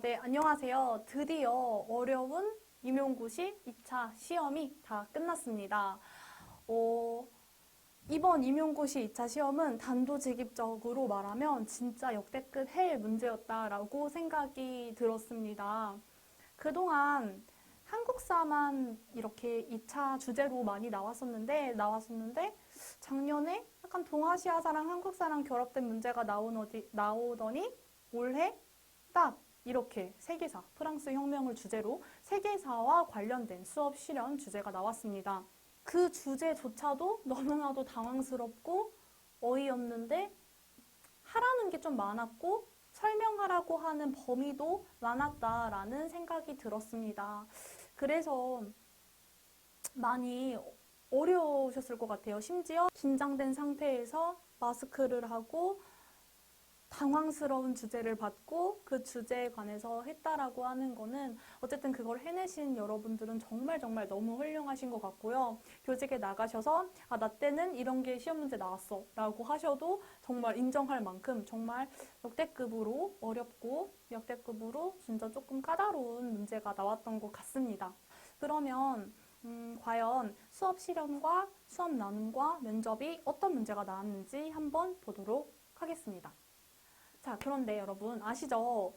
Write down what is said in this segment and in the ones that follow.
네, 안녕하세요. 드디어 어려운 임용고시 2차 시험이 다 끝났습니다. 이번 임용고시 2차 시험은 단도직입적으로 말하면 진짜 역대급 해일 문제였다라고 생각이 들었습니다. 그동안 한국사만 이렇게 2차 주제로 많이 나왔었는데 작년에 약간 동아시아사랑 한국사랑 결합된 문제가 나오더니 올해 딱 이렇게 세계사, 프랑스 혁명을 주제로 세계사와 관련된 수업 실현 주제가 나왔습니다. 그 주제조차도 너무나도 당황스럽고 어이없는데 하라는 게 좀 많았고 설명하라고 하는 범위도 많았다라는 생각이 들었습니다. 그래서 많이 어려우셨을 것 같아요. 심지어 긴장된 상태에서 마스크를 하고 당황스러운 주제를 받고 그 주제에 관해서 했다라고 하는 거는 어쨌든 그걸 해내신 여러분들은 정말 너무 훌륭하신 것 같고요. 교직에 나가셔서 나 때는 이런 게 시험 문제 나왔어 라고 하셔도 정말 인정할 만큼 정말 역대급으로 어렵고 역대급으로 진짜 조금 까다로운 문제가 나왔던 것 같습니다. 그러면 과연 수업 실현과 수업 나눔과 면접이 어떤 문제가 나왔는지 한번 보도록 하겠습니다. 자, 그런데 여러분 아시죠?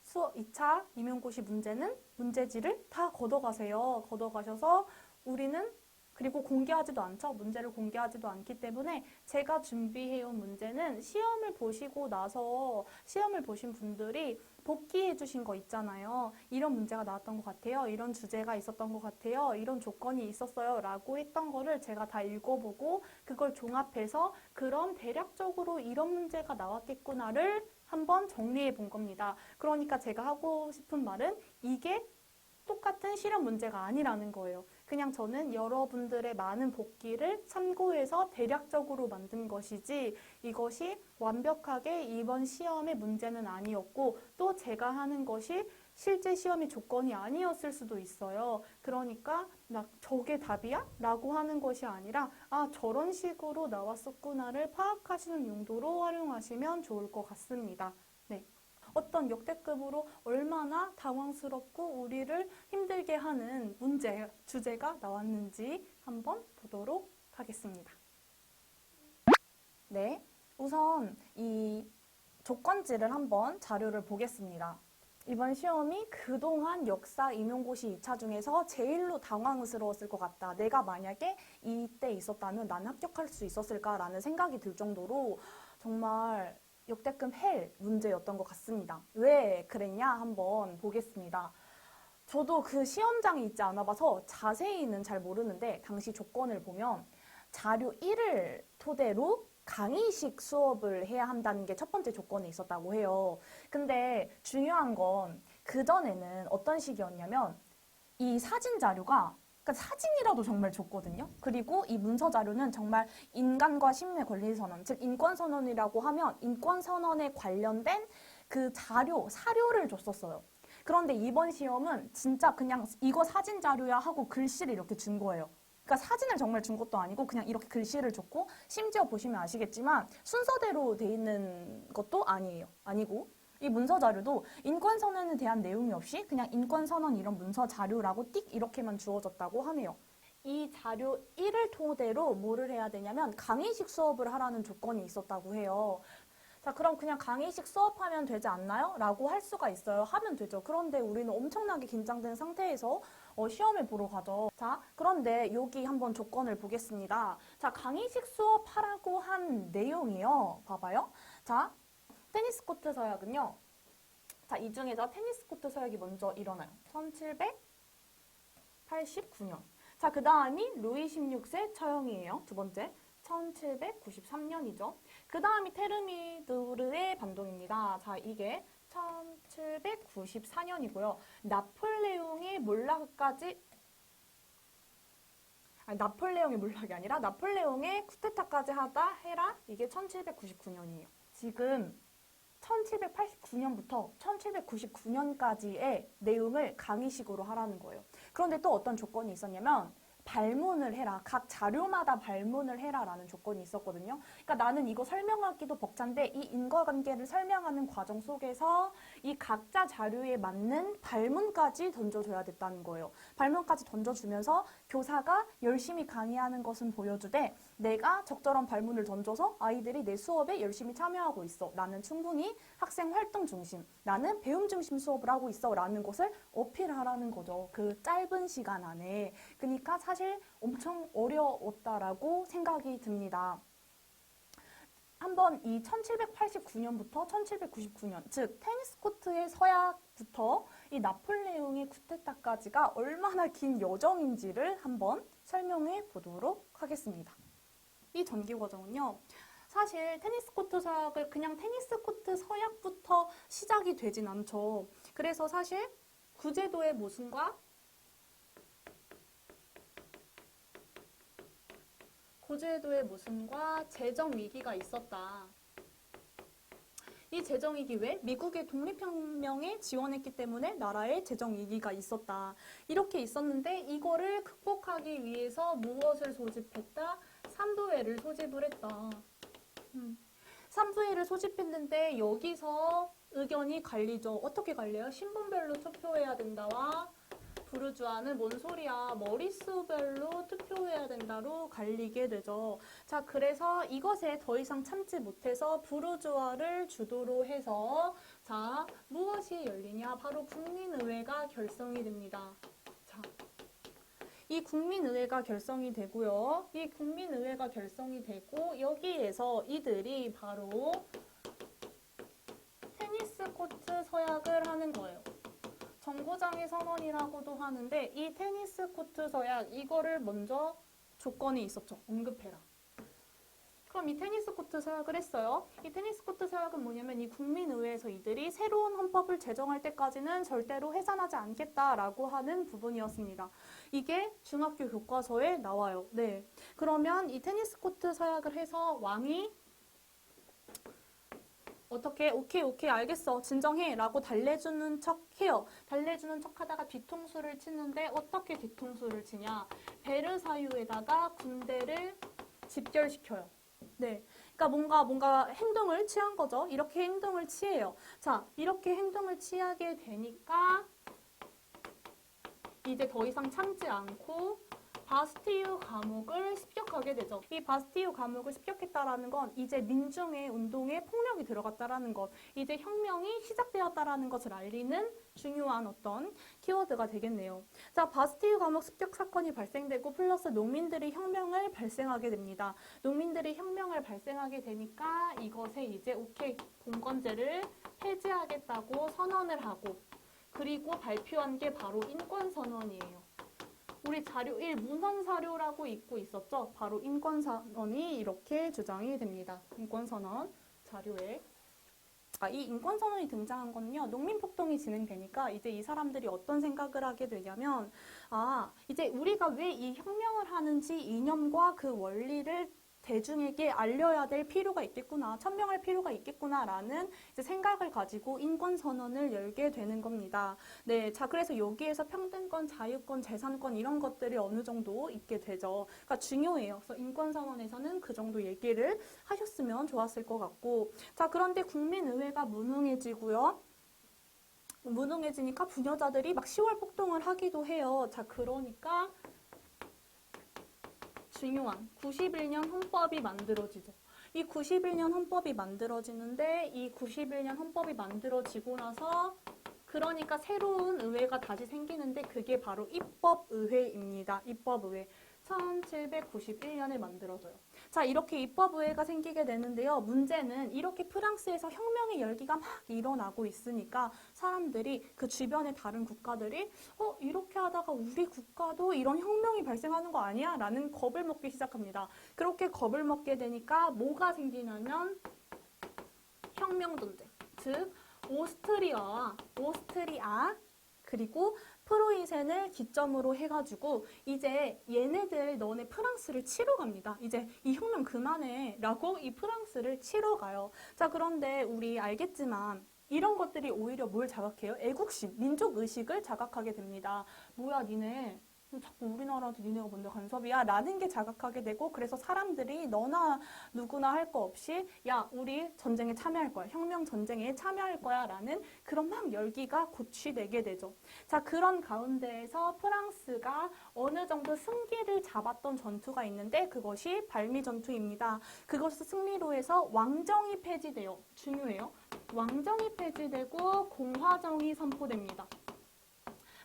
수업 2차 임용고시 문제는 문제지를 다 걷어가세요. 걷어가셔서 우리는 그리고 공개하지도 않죠. 문제를 공개하지도 않기 때문에 제가 준비해온 문제는 시험을 보시고 나서 시험을 보신 분들이 복기해 주신 거 있잖아요. 이런 문제가 나왔던 것 같아요. 이런 주제가 있었던 것 같아요. 이런 조건이 있었어요. 라고 했던 거를 제가 다 읽어보고 그걸 종합해서 그럼 대략적으로 이런 문제가 나왔겠구나를 한번 정리해 본 겁니다. 그러니까 제가 하고 싶은 말은 이게 똑같은 실험 문제가 아니라는 거예요. 그냥 저는 여러분들의 많은 복기를 참고해서 대략적으로 만든 것이지 이것이 완벽하게 이번 시험의 문제는 아니었고 또 제가 하는 것이 실제 시험의 조건이 아니었을 수도 있어요. 그러니까 저게 답이야? 라고 하는 것이 아니라 저런 식으로 나왔었구나를 파악하시는 용도로 활용하시면 좋을 것 같습니다. 네. 어떤 역대급으로 얼마나 당황스럽고 우리를 힘들게 하는 주제가 나왔는지 한번 보도록 하겠습니다. 네, 우선 이 조건지를 한번 자료를 보겠습니다. 이번 시험이 그동안 역사 임용고시 2차 중에서 제일로 당황스러웠을 것 같다. 내가 만약에 이때 있었다면 난 합격할 수 있었을까라는 생각이 들 정도로 정말 역대급 헬 문제였던 것 같습니다. 왜 그랬냐 한번 보겠습니다. 저도 그 시험장이 있지 않아 봐서 자세히는 잘 모르는데 당시 조건을 보면 자료 1을 토대로 강의식 수업을 해야 한다는 게 첫 번째 조건에 있었다고 해요. 근데 중요한 건 그전에는 어떤 식이었냐면 이 사진 자료가 그러니까 사진이라도 정말 좋거든요. 그리고 이 문서 자료는 정말 인간과 식물 권리 선언, 즉 인권 선언이라고 하면 인권 선언에 관련된 그 사료를 줬었어요. 그런데 이번 시험은 진짜 그냥 이거 사진 자료야 하고 글씨를 이렇게 준 거예요. 그러니까 사진을 정말 준 것도 아니고 그냥 이렇게 글씨를 줬고 심지어 보시면 아시겠지만 순서대로 돼 있는 것도 아니고 이 문서 자료도 인권 선언에 대한 내용이 없이 그냥 인권 선언 이런 문서 자료라고 띡 이렇게만 주어졌다고 하네요. 이 자료 1을 토대로 뭐를 해야 되냐면 강의식 수업을 하라는 조건이 있었다고 해요. 자, 그럼 그냥 강의식 수업하면 되지 않나요? 라고 할 수가 있어요. 하면 되죠. 그런데 우리는 엄청나게 긴장된 상태에서 시험을 보러 가죠. 자, 그런데 여기 한번 조건을 보겠습니다. 자, 강의식 수업하라고 한 내용이요. 봐봐요. 자, 테니스 코트 서약은요. 자, 이 중에서 테니스 코트 서약이 먼저 일어나요. 1789년. 자, 그 다음이 루이 16세 처형이에요. 두 번째. 1793년이죠. 그 다음이 테르미드르의 반동입니다. 자, 이게 1794년이고요. 나폴레옹의 몰락이 아니라 나폴레옹의 쿠데타까지 해라. 이게 1799년이에요. 지금 1789년부터 1799년까지의 내용을 강의식으로 하라는 거예요. 그런데 또 어떤 조건이 있었냐면 발문을 해라. 각 자료마다 발문을 해라라는 조건이 있었거든요. 그러니까 나는 이거 설명하기도 벅찬데 이 인과관계를 설명하는 과정 속에서 이 각자 자료에 맞는 발문까지 던져줘야 됐다는 거예요. 발문까지 던져주면서 교사가 열심히 강의하는 것은 보여주되 내가 적절한 발문을 던져서 아이들이 내 수업에 열심히 참여하고 있어. 나는 충분히 학생 활동 중심, 나는 배움 중심 수업을 하고 있어 라는 것을 어필하라는 거죠. 그 짧은 시간 안에. 그러니까 사실 엄청 어려웠다라고 생각이 듭니다. 한번 이 1789년부터 1799년, 즉 테니스 코트의 서약부터 이 나폴레옹의 쿠데타까지가 얼마나 긴 여정인지를 한번 설명해 보도록 하겠습니다. 이 전기 과정은요. 사실 테니스 코트 서약을 그냥 테니스 코트 서약부터 시작이 되진 않죠. 그래서 사실 구제도의 모순과 재정 위기가 있었다. 이 재정 위기 왜? 미국의 독립혁명에 지원했기 때문에 나라의 재정 위기가 있었다. 이렇게 있었는데 이거를 극복하기 위해서 무엇을 소집했다? 삼부회를 소집을 했다. 삼부회를 소집했는데 여기서 의견이 갈리죠. 어떻게 갈려요? 신분별로 투표해야 된다와 부르주아는 뭔 소리야? 머릿수별로 투표해야 된다로 갈리게 되죠. 자, 그래서 이것에 더 이상 참지 못해서 부르주아를 주도로 해서 자, 무엇이 열리냐? 바로 국민의회가 결성이 됩니다. 자, 이 국민의회가 결성이 되고요. 이 국민의회가 결성이 되고 여기에서 이들이 바로 테니스 코트 서약을 하는 거예요. 정거장의 선언이라고도 하는데 이 테니스 코트 서약 이거를 먼저 조건이 있었죠. 언급해라. 그럼 이 테니스 코트 서약을 했어요. 이 테니스 코트 서약은 뭐냐면 이 국민의회에서 이들이 새로운 헌법을 제정할 때까지는 절대로 해산하지 않겠다라고 하는 부분이었습니다. 이게 중학교 교과서에 나와요. 네. 그러면 이 테니스 코트 서약을 해서 왕이 어떻게 오케이 알겠어 진정해 라고 달래주는 척 해요. 달래주는 척 하다가 뒤통수를 치는데 어떻게 뒤통수를 치냐. 베르사유에다가 군대를 집결시켜요. 네, 그러니까 뭔가 행동을 취한 거죠. 이렇게 행동을 취해요. 자, 이렇게 행동을 취하게 되니까 이제 더 이상 참지 않고 바스티유 감옥을 습격하게 되죠. 이 바스티유 감옥을 습격했다라는 건 이제 민중의 운동에 폭력이 들어갔다라는 것, 이제 혁명이 시작되었다라는 것을 알리는 중요한 어떤 키워드가 되겠네요. 자, 바스티유 감옥 습격 사건이 발생되고 플러스 농민들이 혁명을 발생하게 됩니다. 농민들이 혁명을 발생하게 되니까 이것에 이제 오케이 공권제를 해제하겠다고 선언을 하고 그리고 발표한 게 바로 인권선언이에요. 우리 자료 1 문헌사료라고 읽고 있었죠? 바로 인권선언이 이렇게 주장이 됩니다. 인권선언 자료에. 이 인권선언이 등장한 거는요. 농민폭동이 진행되니까 이제 이 사람들이 어떤 생각을 하게 되냐면 이제 우리가 왜 이 혁명을 하는지 이념과 그 원리를 대중에게 알려야 될 필요가 있겠구나, 천명할 필요가 있겠구나라는 이제 생각을 가지고 인권선언을 열게 되는 겁니다. 네, 자 그래서 여기에서 평등권, 자유권, 재산권 이런 것들이 어느 정도 있게 되죠. 그러니까 중요해요. 그래서 인권선언에서는 그 정도 얘기를 하셨으면 좋았을 것 같고, 자 그런데 국민의회가 무능해지고요. 무능해지니까 부녀자들이 막 10월 폭동을 하기도 해요. 자 그러니까 중요한 91년 헌법이 만들어지죠. 이 91년 헌법이 만들어지는데 이 91년 헌법이 만들어지고 나서 그러니까 새로운 의회가 다시 생기는데 그게 바로 입법의회입니다. 입법의회. 1791년에 만들어져요. 자, 이렇게 입법의회가 생기게 되는데요. 문제는 이렇게 프랑스에서 혁명의 열기가 막 일어나고 있으니까 사람들이 그 주변의 다른 국가들이 이렇게 하다가 우리 국가도 이런 혁명이 발생하는 거 아니야? 라는 겁을 먹기 시작합니다. 그렇게 겁을 먹게 되니까 뭐가 생기냐면 혁명 전쟁. 즉 오스트리아 그리고 프로이센을 기점으로 해가지고 이제 얘네들 너네 프랑스를 치러 갑니다. 이제 이 혁명 그만해 라고 이 프랑스를 치러 가요. 자 그런데 우리 알겠지만 이런 것들이 오히려 뭘 자각해요? 애국심, 민족의식을 자각하게 됩니다. 뭐야 니네 자꾸 우리나라한테 니네가 뭔데 간섭이야? 라는 게 자각하게 되고 그래서 사람들이 너나 누구나 할 거 없이 야, 우리 전쟁에 참여할 거야. 혁명 전쟁에 참여할 거야. 라는 그런 막 열기가 고취되게 되죠. 자, 그런 가운데에서 프랑스가 어느 정도 승기를 잡았던 전투가 있는데 그것이 발미 전투입니다. 그것을 승리로 해서 왕정이 폐지돼요. 중요해요. 왕정이 폐지되고 공화정이 선포됩니다.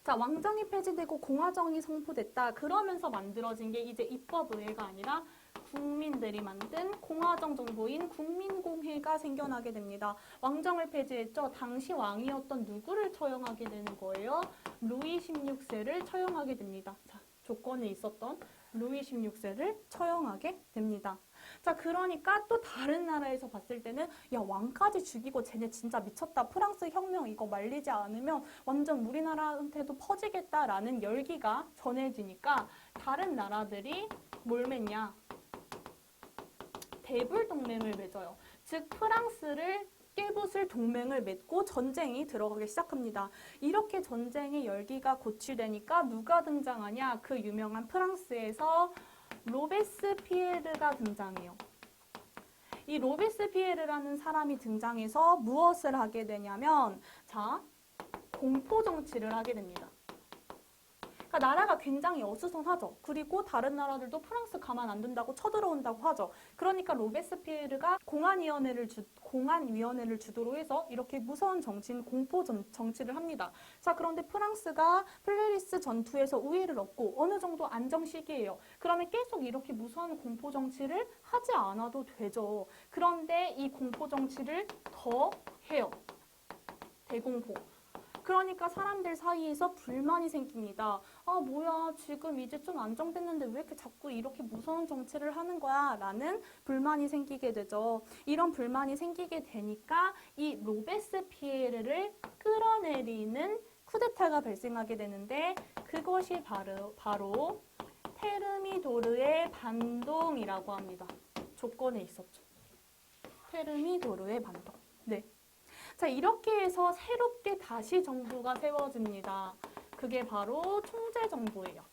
자, 왕정이 폐지되고 공화정이 선포됐다. 그러면서 만들어진 게 이제 입법의회가 아니라 국민들이 만든 공화정 정부인 국민공회가 생겨나게 됩니다. 왕정을 폐지했죠. 당시 왕이었던 누구를 처형하게 되는 거예요? 루이 16세를 처형하게 됩니다. 자, 조건에 있었던 루이 16세를 처형하게 됩니다. 자, 그러니까 또 다른 나라에서 봤을 때는 야, 왕까지 죽이고 쟤네 진짜 미쳤다. 프랑스 혁명 이거 말리지 않으면 완전 우리나라한테도 퍼지겠다라는 열기가 전해지니까 다른 나라들이 뭘 맺냐? 대불 동맹을 맺어요. 즉 프랑스를 깨부술 동맹을 맺고 전쟁이 들어가기 시작합니다. 이렇게 전쟁의 열기가 고취되니까 누가 등장하냐? 그 유명한 프랑스에서 로베스피에르가 등장해요. 이 로베스피에르라는 사람이 등장해서 무엇을 하게 되냐면 자, 공포 정치를 하게 됩니다. 그러니까 나라가 굉장히 어수선하죠. 그리고 다른 나라들도 프랑스 가만 안 둔다고 쳐들어온다고 하죠. 그러니까 로베스피에르가 공안위원회를 주도로 해서 이렇게 무서운 정치인 공포 정치를 합니다. 자, 그런데 프랑스가 플레리스 전투에서 우위를 얻고 어느 정도 안정 시기예요. 그러면 계속 이렇게 무서운 공포 정치를 하지 않아도 되죠. 그런데 이 공포 정치를 더 해요. 대공포. 그러니까 사람들 사이에서 불만이 생깁니다. 아, 뭐야, 지금 이제 좀 안정됐는데 왜 이렇게 자꾸 이렇게 무서운 정치를 하는 거야? 라는 불만이 생기게 되죠. 이런 불만이 생기게 되니까 이 로베스피에르를 끌어내리는 쿠데타가 발생하게 되는데 그것이 바로 테르미도르의 반동이라고 합니다. 조건에 있었죠. 테르미도르의 반동. 네. 자, 이렇게 해서 새롭게 다시 정부가 세워집니다. 그게 바로 총재정부예요.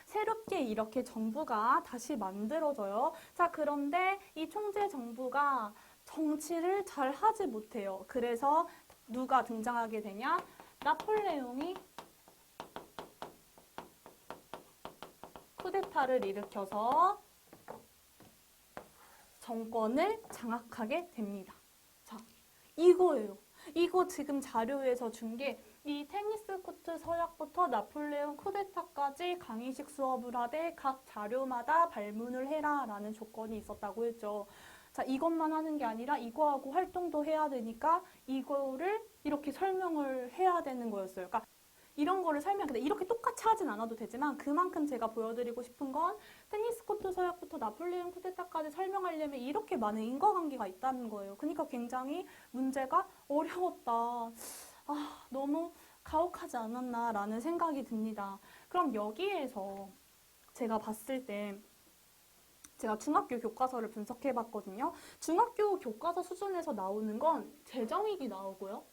새롭게 이렇게 정부가 다시 만들어져요. 자, 그런데 이 총재정부가 정치를 잘 하지 못해요. 그래서 누가 등장하게 되냐? 나폴레옹이 쿠데타를 일으켜서 정권을 장악하게 됩니다. 이거예요. 이거 지금 자료에서 준 게 이 테니스 코트 서약부터 나폴레옹 쿠데타까지 강의식 수업을 하되 각 자료마다 발문을 해라 라는 조건이 있었다고 했죠. 자, 이것만 하는 게 아니라 이거하고 활동도 해야 되니까 이거를 이렇게 설명을 해야 되는 거였어요. 그러니까 이런 거를 설명, 근데 이렇게 똑같이 하진 않아도 되지만 그만큼 제가 보여드리고 싶은 건 테니스 코트 서약부터 나폴레옹 쿠데타까지 설명하려면 이렇게 많은 인과관계가 있다는 거예요. 그러니까 굉장히 문제가 어려웠다. 아, 너무 가혹하지 않았나라는 생각이 듭니다. 그럼 여기에서 제가 봤을 때 제가 중학교 교과서를 분석해봤거든요. 중학교 교과서 수준에서 나오는 건 재정익이 나오고요.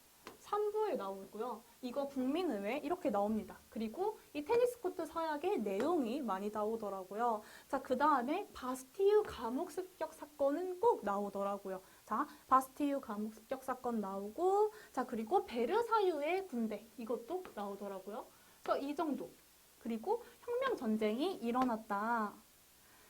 3부에 나오고요. 이거 국민의회 이렇게 나옵니다. 그리고 이 테니스 코트 서약의 내용이 많이 나오더라고요. 자, 그 다음에 바스티유 감옥 습격 사건은 꼭 나오더라고요. 자, 바스티유 감옥 습격 사건 나오고, 자, 그리고 베르사유의 군대 이것도 나오더라고요. 그래서 이 정도. 그리고 혁명 전쟁이 일어났다.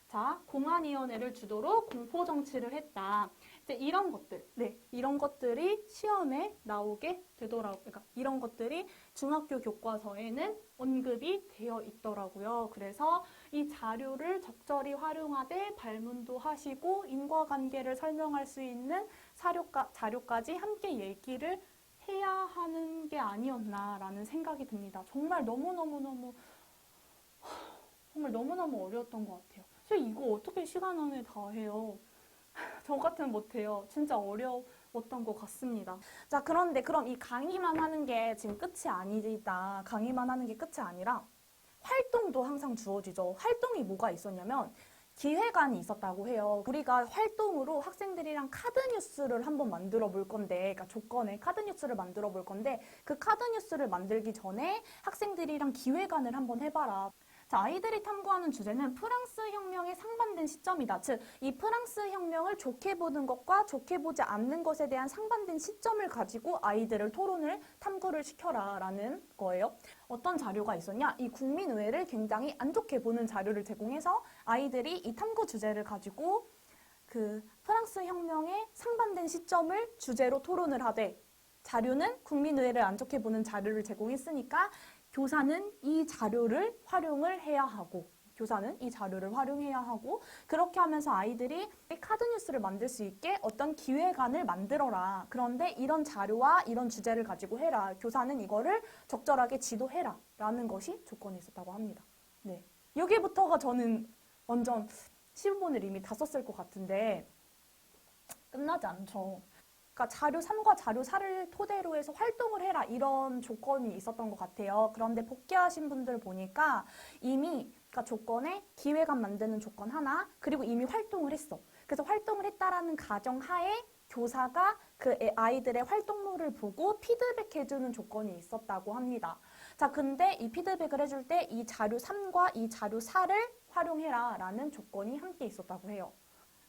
자, 공안위원회를 주도로 공포 정치를 했다. 이제 이런 것들, 네, 이런 것들이 시험에 나오게 되더라고요. 그러니까 이런 것들이 중학교 교과서에는 언급이 되어 있더라고요. 그래서 이 자료를 적절히 활용하되 발문도 하시고 인과관계를 설명할 수 있는 자료까지 함께 얘기를 해야 하는 게 아니었나라는 생각이 듭니다. 정말 너무너무 어려웠던 것 같아요. 이거 어떻게 시간 안에 다 해요? 저 같으면 못해요. 진짜 어려웠던 것 같습니다. 자, 그런데 그럼 이 강의만 하는 게 지금 끝이 아니다. 강의만 하는 게 끝이 아니라 활동도 항상 주어지죠. 활동이 뭐가 있었냐면 기획안이 있었다고 해요. 우리가 활동으로 학생들이랑 카드뉴스를 한번 만들어 볼 건데, 그러니까 조건에 카드뉴스를 만들어 볼 건데, 그 카드뉴스를 만들기 전에 학생들이랑 기획안을 한번 해봐라. 자, 아이들이 탐구하는 주제는 프랑스 혁명에 상반된 시점이다. 즉, 이 프랑스 혁명을 좋게 보는 것과 좋게 보지 않는 것에 대한 상반된 시점을 가지고 아이들을 토론을 탐구를 시켜라 라는 거예요. 어떤 자료가 있었냐? 이 국민의회를 굉장히 안 좋게 보는 자료를 제공해서 아이들이 이 탐구 주제를 가지고 그 프랑스 혁명에 상반된 시점을 주제로 토론을 하되, 자료는 국민의회를 안 좋게 보는 자료를 제공했으니까 교사는 이 자료를 활용을 해야 하고, 그렇게 하면서 아이들이 카드뉴스를 만들 수 있게 어떤 기획안을 만들어라. 그런데 이런 자료와 이런 주제를 가지고 해라. 교사는 이거를 적절하게 지도해라. 라는 것이 조건이 있었다고 합니다. 네. 여기부터가 저는 완전 시험본을 이미 다 썼을 것 같은데 끝나지 않죠. 그러니까 자료 3과 자료 4를 토대로 해서 활동을 해라 이런 조건이 있었던 것 같아요. 그런데 복귀하신 분들 보니까 이미 그러니까 조건에 기획안 만드는 조건 하나, 그리고 이미 활동을 했어. 그래서 활동을 했다라는 가정하에 교사가 그 아이들의 활동물을 보고 피드백해주는 조건이 있었다고 합니다. 자, 근데 이 피드백을 해줄 때 이 자료 3과 이 자료 4를 활용해라 라는 조건이 함께 있었다고 해요.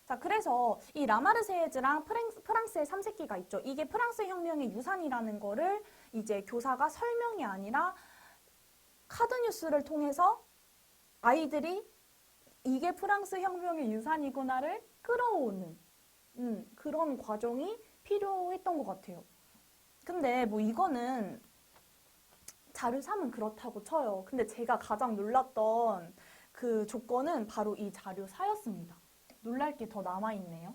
자, 그래서 이 라마르세즈랑 프랑스의 삼색기가 있죠. 이게 프랑스 혁명의 유산이라는 거를 이제 교사가 설명이 아니라 카드뉴스를 통해서 아이들이 이게 프랑스 혁명의 유산이구나를 끌어오는 그런 과정이 필요했던 것 같아요. 근데 뭐 이거는 자료 3은 그렇다고 쳐요. 근데 제가 가장 놀랐던 그 조건은 바로 이 자료 4였습니다. 놀랄 게 더 남아있네요.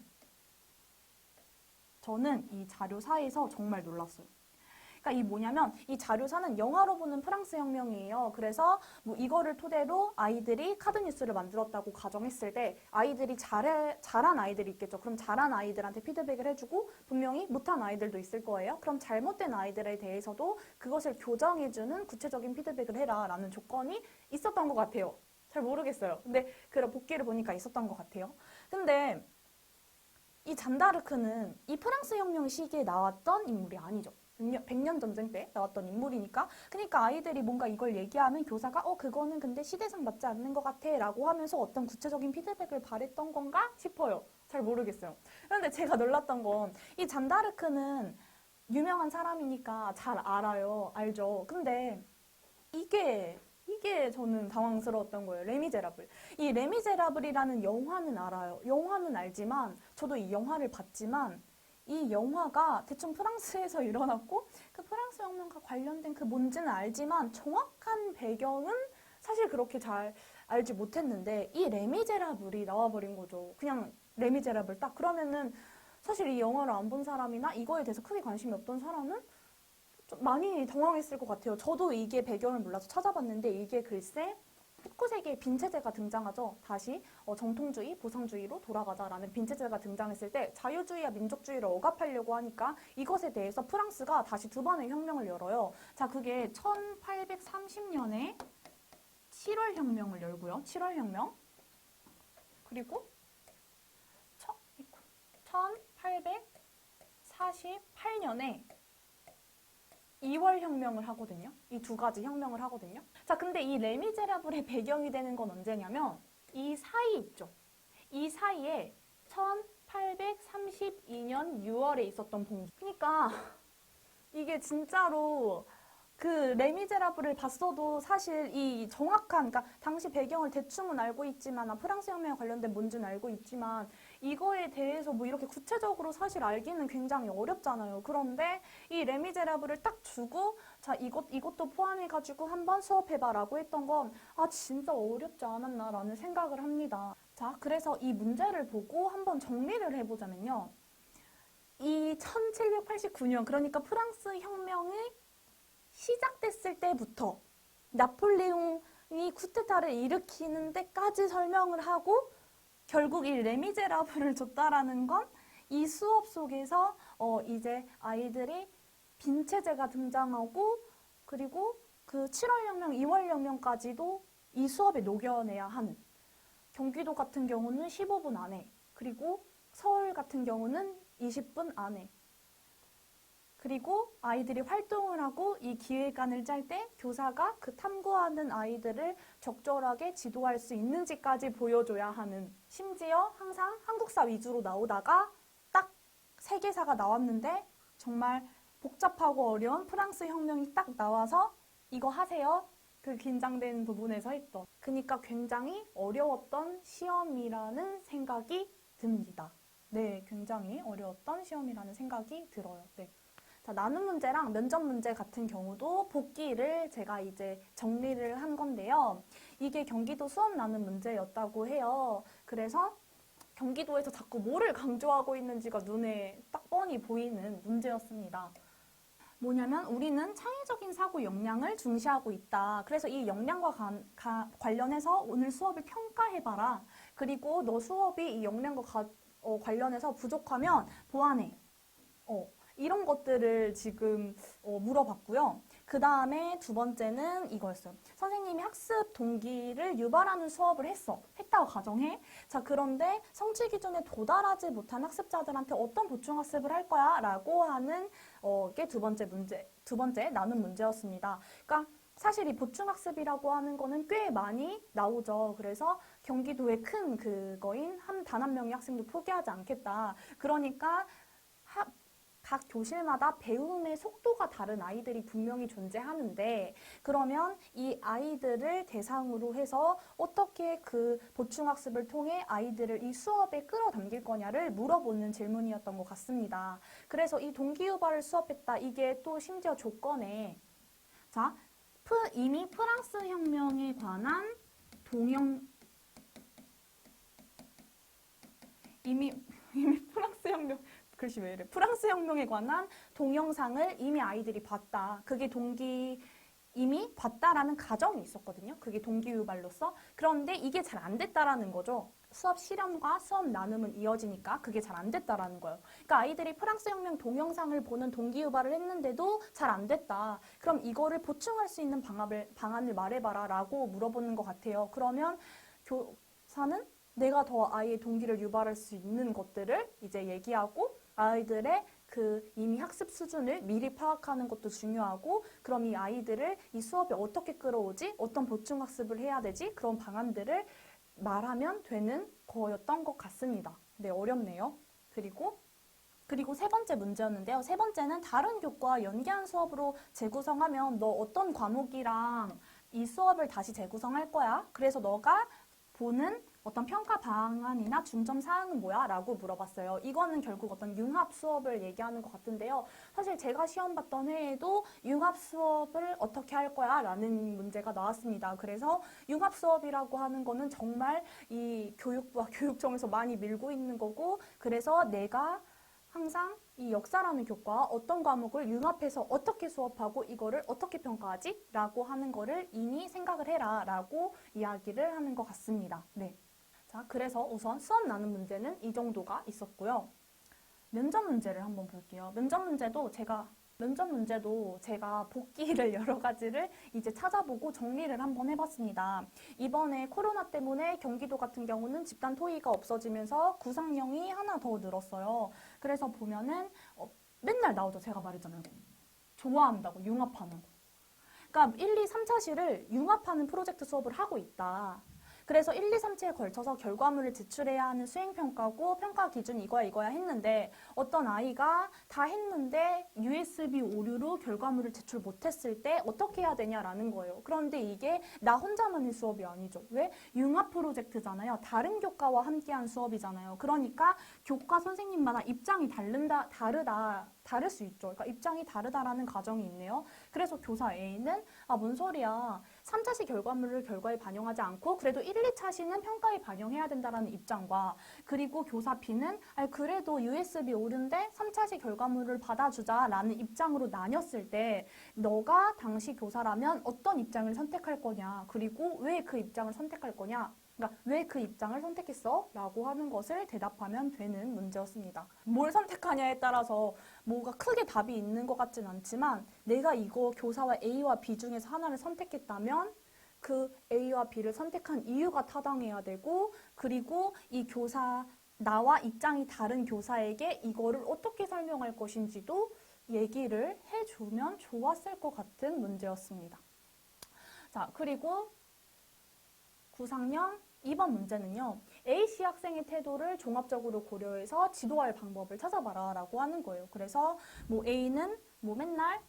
저는 이 자료 4에서 정말 놀랐어요. 그러니까 이 뭐냐면 이 자료사는 영화로 보는 프랑스 혁명이에요. 그래서 뭐 이거를 토대로 아이들이 카드뉴스를 만들었다고 가정했을 때 아이들이 잘한 아이들이 있겠죠. 그럼 잘한 아이들한테 피드백을 해주고 분명히 못한 아이들도 있을 거예요. 그럼 잘못된 아이들에 대해서도 그것을 교정해주는 구체적인 피드백을 해라 라는 조건이 있었던 것 같아요. 잘 모르겠어요. 근데 그런 복기를 보니까 있었던 것 같아요. 근데 이 잔다르크는 이 프랑스 혁명 시기에 나왔던 인물이 아니죠. 100년 전쟁 때 나왔던 인물이니까. 그러니까 아이들이 뭔가 이걸 얘기하면 교사가 그거는 근데 시대상 맞지 않는 것 같아 라고 하면서 어떤 구체적인 피드백을 바랬던 건가 싶어요. 잘 모르겠어요. 그런데 제가 놀랐던 건 이 잔다르크는 유명한 사람이니까 잘 알죠. 근데 이게 저는 당황스러웠던 거예요. 레미제라블. 이 레미제라블이라는 영화는 알아요. 영화는 알지만 저도 이 영화를 봤지만 이 영화가 대충 프랑스에서 일어났고 그 프랑스 혁명과 관련된 그 뭔지는 알지만 정확한 배경은 사실 그렇게 잘 알지 못했는데 이 레미제라블이 나와버린 거죠. 그냥 레미제라블 딱 그러면은 사실 이 영화를 안 본 사람이나 이거에 대해서 크게 관심이 없던 사람은 좀 많이 당황했을 것 같아요. 저도 이게 배경을 몰라서 찾아봤는데 이게 글쎄 19세기에 빈체제가 등장하죠. 다시 정통주의, 보상주의로 돌아가자라는 빈체제가 등장했을 때 자유주의와 민족주의를 억압하려고 하니까 이것에 대해서 프랑스가 다시 두 번의 혁명을 열어요. 자, 그게 1830년에 7월 혁명을 열고요. 7월 혁명. 그리고 1848년에 2월 혁명을 하거든요. 이 두 가지 혁명을 하거든요. 자, 근데 이 레미제라블의 배경이 되는 건 언제냐면 이 사이 있죠. 이 사이에 1832년 6월에 있었던 봉기. 그러니까 이게 진짜로 그 레미제라블을 봤어도 사실 이 정확한, 그러니까 당시 배경을 대충은 알고 있지만 프랑스 혁명에 관련된 뭔지는 알고 있지만 이거에 대해서 뭐 이렇게 구체적으로 사실 알기는 굉장히 어렵잖아요. 그런데 이 레미제라블을 딱 주고 자, 이것도 포함해가지고 한번 수업해봐라고 했던 건 진짜 어렵지 않았나라는 생각을 합니다. 자, 그래서 이 문제를 보고 한번 정리를 해보자면요. 이 1789년, 그러니까 프랑스 혁명의 시작됐을 때부터 나폴레옹이 쿠데타를 일으키는 데까지 설명을 하고 결국 이 레미제라블을 줬다라는 건 이 수업 속에서 이제 아이들이 빈체제가 등장하고 그리고 그 7월 혁명, 2월 혁명까지도 이 수업에 녹여내야 하는 경기도 같은 경우는 15분 안에, 그리고 서울 같은 경우는 20분 안에. 그리고 아이들이 활동을 하고 이 기획안을 짤 때 교사가 그 탐구하는 아이들을 적절하게 지도할 수 있는지까지 보여줘야 하는, 심지어 항상 한국사 위주로 나오다가 딱 세계사가 나왔는데 정말 복잡하고 어려운 프랑스 혁명이 딱 나와서 이거 하세요. 그 긴장된 부분에서 했던. 그러니까 굉장히 어려웠던 시험이라는 생각이 듭니다. 네, 굉장히 어려웠던 시험이라는 생각이 들어요. 네. 자, 나눔 문제랑 면접 문제 같은 경우도 복기를 제가 이제 정리를 한 건데요. 이게 경기도 수업 나눔 문제였다고 해요. 그래서 경기도에서 자꾸 뭐를 강조하고 있는지가 눈에 딱 뻔히 보이는 문제였습니다. 뭐냐면 우리는 창의적인 사고 역량을 중시하고 있다. 그래서 이 역량과 관련해서 오늘 수업을 평가해봐라. 그리고 너 수업이 이 역량과 관련해서 부족하면 보완해. 이런 것들을 지금 물어봤고요. 그 다음에 두 번째는 이거였어요. 선생님이 학습 동기를 유발하는 수업을 했다고 가정해. 자, 그런데 성취 기준에 도달하지 못한 학습자들한테 어떤 보충 학습을 할 거야? 라고 하는 게 두 번째 나눈 문제였습니다. 그러니까 사실 이 보충학습이라고 하는 거는 꽤 많이 나오죠. 그래서 경기도의 큰 그거인 단 한 명의 학생도 포기하지 않겠다. 그러니까 각 교실마다 배움의 속도가 다른 아이들이 분명히 존재하는데, 그러면 이 아이들을 대상으로 해서 어떻게 그 보충학습을 통해 아이들을 이 수업에 끌어당길 거냐를 물어보는 질문이었던 것 같습니다. 그래서 이 동기유발을 수업했다. 이게 또 심지어 조건에, 자, 이미 프랑스 혁명에 관한 이미 프랑스 혁명, 글씨 왜 이래? 프랑스 혁명에 관한 동영상을 이미 아이들이 봤다. 그게 이미 봤다라는 가정이 있었거든요. 그게 동기유발로서. 그런데 이게 잘 안 됐다라는 거죠. 수업 실험과 수업 나눔은 이어지니까 그게 잘 안 됐다라는 거예요. 그러니까 아이들이 프랑스 혁명 동영상을 보는 동기유발을 했는데도 잘 안 됐다. 그럼 이거를 보충할 수 있는 방안을 말해봐라 라고 물어보는 것 같아요. 그러면 교사는 내가 더 아이의 동기를 유발할 수 있는 것들을 이제 얘기하고, 아이들의 그 이미 학습 수준을 미리 파악하는 것도 중요하고, 그럼 이 아이들을 이 수업에 어떻게 끌어오지? 어떤 보충 학습을 해야 되지? 그런 방안들을 말하면 되는 거였던 것 같습니다. 네, 어렵네요. 그리고 세 번째 문제였는데요. 세 번째는 다른 교과와 연계한 수업으로 재구성하면 너 어떤 과목이랑 이 수업을 다시 재구성할 거야? 그래서 너가 보는 어떤 평가 방안이나 중점 사항은 뭐야? 라고 물어봤어요. 이거는 결국 어떤 융합 수업을 얘기하는 것 같은데요. 사실 제가 시험 봤던 해에도 융합 수업을 어떻게 할 거야? 라는 문제가 나왔습니다. 그래서 융합 수업이라고 하는 거는 정말 이 교육부와 교육청에서 많이 밀고 있는 거고, 그래서 내가 항상 이 역사라는 교과와 어떤 과목을 융합해서 어떻게 수업하고 이거를 어떻게 평가하지? 라고 하는 거를 이미 생각을 해라 라고 이야기를 하는 것 같습니다. 네. 자, 그래서 우선 수업 나눈 문제는 이 정도가 있었고요. 면접 문제를 한번 볼게요. 면접 문제도 제가 복기를 여러 가지를 이제 찾아보고 정리를 한번 해봤습니다. 이번에 코로나 때문에 경기도 같은 경우는 집단 토의가 없어지면서 구상령이 하나 더 늘었어요. 그래서 보면은 맨날 나오죠. 제가 말했잖아요. 좋아한다고, 융합하는 거. 그러니까 1, 2, 3차시를 융합하는 프로젝트 수업을 하고 있다. 그래서 1, 2, 3차에 걸쳐서 결과물을 제출해야 하는 수행평가고 평가 기준이 이거야 했는데, 어떤 아이가 다 했는데 USB 오류로 결과물을 제출 못했을 때 어떻게 해야 되냐라는 거예요. 그런데 이게 나 혼자만의 수업이 아니죠. 왜? 융합 프로젝트잖아요. 다른 교과와 함께한 수업이잖아요. 그러니까 교과 선생님마다 입장이 다를 수 있죠. 그러니까 입장이 다르다라는 가정이 있네요. 그래서 교사 A는 뭔 소리야. 3차시 결과물을 결과에 반영하지 않고 그래도 1, 2차시는 평가에 반영해야 된다라는 입장과, 그리고 교사 B는 그래도 USB 오류인데 3차시 결과물을 받아주자라는 입장으로 나뉘었을 때 너가 당시 교사라면 어떤 입장을 선택할 거냐, 그리고 왜 그 입장을 선택할 거냐, 그러니까 왜 그 입장을 선택했어? 라고 하는 것을 대답하면 되는 문제였습니다. 뭘 선택하냐에 따라서 뭐가 크게 답이 있는 것 같진 않지만, 내가 이거 교사와 A와 B 중에서 하나를 선택했다면 그 A와 B를 선택한 이유가 타당해야 되고, 그리고 이 교사, 나와 입장이 다른 교사에게 이거를 어떻게 설명할 것인지도 얘기를 해주면 좋았을 것 같은 문제였습니다. 자, 그리고 구상형 2번 문제는요. A씨 학생의 태도를 종합적으로 고려해서 지도할 방법을 찾아봐라 라고 하는 거예요. 그래서 뭐 A는 뭐 맨날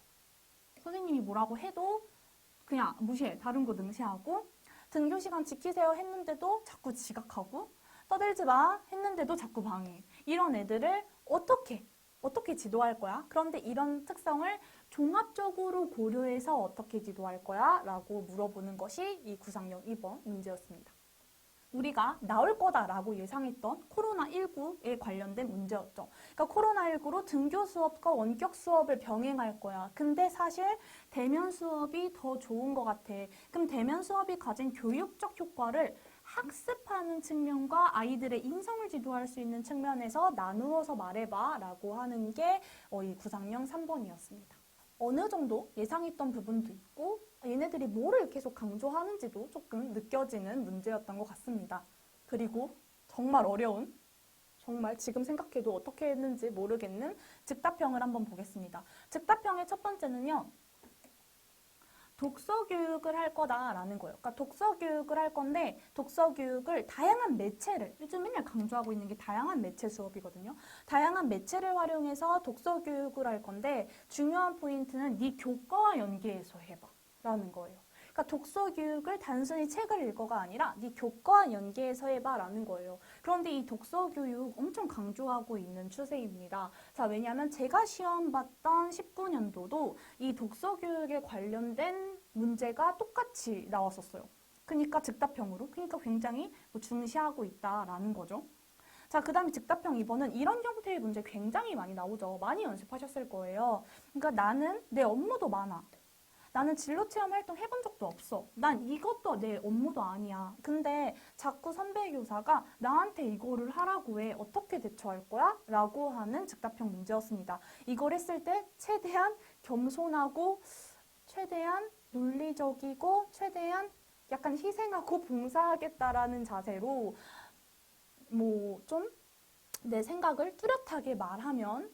선생님이 뭐라고 해도 그냥 무시해. 다른 거 능시하고 등교 시간 지키세요 했는데도 자꾸 지각하고 떠들지 마 했는데도 자꾸 방해. 이런 애들을 어떻게 지도할 거야? 그런데 이런 특성을 종합적으로 고려해서 어떻게 지도할 거야? 라고 물어보는 것이 이 구상형 2번 문제였습니다. 우리가 나올 거다라고 예상했던 코로나19에 관련된 문제였죠. 그러니까 코로나19로 등교 수업과 원격 수업을 병행할 거야. 근데 사실 대면 수업이 더 좋은 것 같아. 그럼 대면 수업이 가진 교육적 효과를 학습하는 측면과 아이들의 인성을 지도할 수 있는 측면에서 나누어서 말해봐 라고 하는 게 이 구상형 3번이었습니다. 어느 정도 예상했던 부분도 있고 얘네들이 뭐를 계속 강조하는지도 조금 느껴지는 문제였던 것 같습니다. 그리고 정말 어려운, 정말 지금 생각해도 어떻게 했는지 모르겠는 즉답형을 한번 보겠습니다. 즉답형의 첫 번째는요. 독서 교육을 할 거다라는 거예요. 그러니까 독서 교육을 할 건데 독서 교육을 다양한 매체를 요즘 맨날 강조하고 있는 게 다양한 매체 수업이거든요. 다양한 매체를 활용해서 독서 교육을 할 건데 중요한 포인트는 네 교과와 연계해서 해봐 라는 거예요. 그러니까 독서 교육을 단순히 책을 읽어가 아니라 네 교과와 연계해서 해봐라는 거예요. 그런데 이 독서 교육 엄청 강조하고 있는 추세입니다. 자, 왜냐하면 제가 시험 봤던 19년도도 이 독서 교육에 관련된 문제가 똑같이 나왔었어요. 그러니까 즉답형으로, 그러니까 굉장히 중시하고 있다라는 거죠. 자, 그 다음에 즉답형 2번은 이런 형태의 문제 굉장히 많이 나오죠. 많이 연습하셨을 거예요. 그러니까 나는 내 업무도 많아. 나는 진로체험 활동 해본 적도 없어. 난 이것도 내 업무도 아니야. 근데 자꾸 선배 교사가 나한테 이거를 하라고 해. 어떻게 대처할 거야? 라고 하는 즉답형 문제였습니다. 이걸 했을 때 최대한 겸손하고 최대한 논리적이고 최대한 약간 희생하고 봉사하겠다라는 자세로 뭐 좀 내 생각을 뚜렷하게 말하면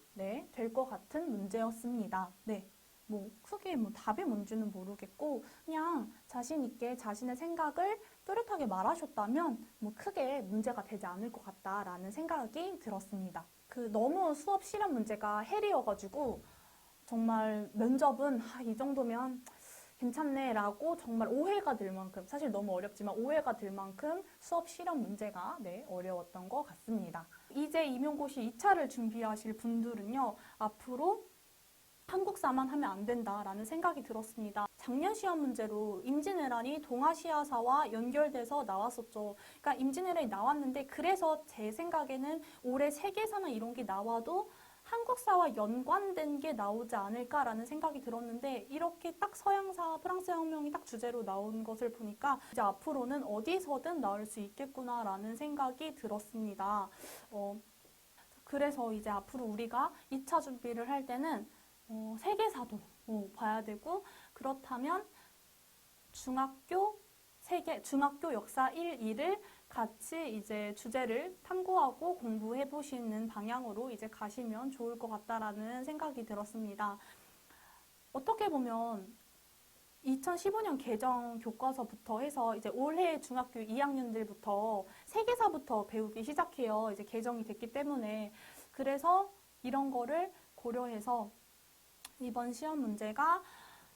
될 것 같은 문제였습니다. 네. 뭐 크게 뭐 답이 뭔지는 모르겠고 그냥 자신 있게 자신의 생각을 뚜렷하게 말하셨다면 뭐 크게 문제가 되지 않을 것 같다라는 생각이 들었습니다. 그 너무 수업 실험 문제가 헬이어가지고 정말 면접은 이 정도면 괜찮네 라고 정말 오해가 들 만큼 사실 너무 어렵지만 오해가 들 만큼 수업 실험 문제가 어려웠던 것 같습니다. 이제 임용고시 2차를 준비하실 분들은요 앞으로 한국사만 하면 안 된다라는 생각이 들었습니다. 작년 시험 문제로 임진왜란이 동아시아사와 연결돼서 나왔었죠. 그러니까 임진왜란이 나왔는데 그래서 제 생각에는 올해 세계사나 이런 게 나와도 한국사와 연관된 게 나오지 않을까라는 생각이 들었는데 이렇게 딱 서양사, 프랑스 혁명이 딱 주제로 나온 것을 보니까 이제 앞으로는 어디서든 나올 수 있겠구나라는 생각이 들었습니다. 그래서 이제 앞으로 우리가 2차 준비를 할 때는 세계사도 봐야 되고 그렇다면 중학교 역사 1, 2를 같이 이제 주제를 탐구하고 공부해 보시는 방향으로 이제 가시면 좋을 것 같다라는 생각이 들었습니다. 어떻게 보면 2015년 개정 교과서부터 해서 이제 올해 중학교 2학년들부터 세계사부터 배우기 시작해요. 이제 개정이 됐기 때문에. 그래서 이런 거를 고려해서 이번 시험 문제가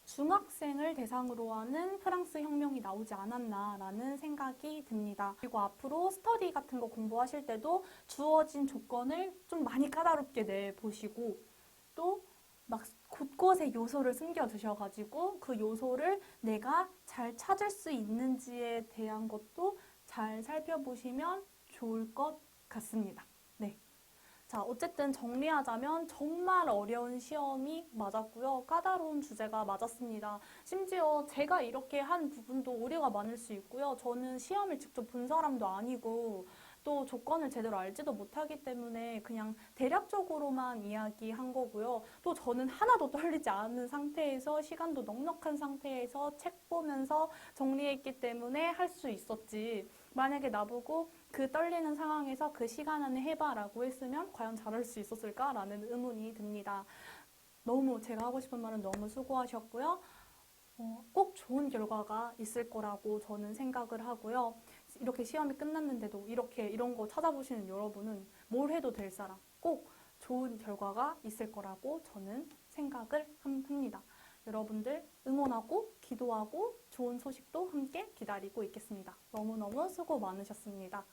중학생을 대상으로 하는 프랑스 혁명이 나오지 않았나라는 생각이 듭니다. 그리고 앞으로 스터디 같은 거 공부하실 때도 주어진 조건을 좀 많이 까다롭게 내보시고 또 막 곳곳에 요소를 숨겨두셔가지고 그 요소를 내가 잘 찾을 수 있는지에 대한 것도 잘 살펴보시면 좋을 것 같습니다. 네. 자, 어쨌든 정리하자면 정말 어려운 시험이 맞았고요. 까다로운 주제가 맞았습니다. 심지어 제가 이렇게 한 부분도 오류가 많을 수 있고요. 저는 시험을 직접 본 사람도 아니고 또 조건을 제대로 알지도 못하기 때문에 그냥 대략적으로만 이야기한 거고요. 또 저는 하나도 떨리지 않은 상태에서 시간도 넉넉한 상태에서 책 보면서 정리했기 때문에 할 수 있었지. 만약에 나보고 그 떨리는 상황에서 그 시간 안에 해봐라고 했으면 과연 잘할 수 있었을까라는 의문이 듭니다. 너무 제가 하고 싶은 말은 너무 수고하셨고요. 꼭 좋은 결과가 있을 거라고 저는 생각을 하고요. 이렇게 시험이 끝났는데도 이런 거 찾아보시는 여러분은 뭘 해도 될 사람, 꼭 좋은 결과가 있을 거라고 저는 생각을 합니다. 여러분들 응원하고 기도하고 좋은 소식도 함께 기다리고 있겠습니다. 너무너무 수고 많으셨습니다.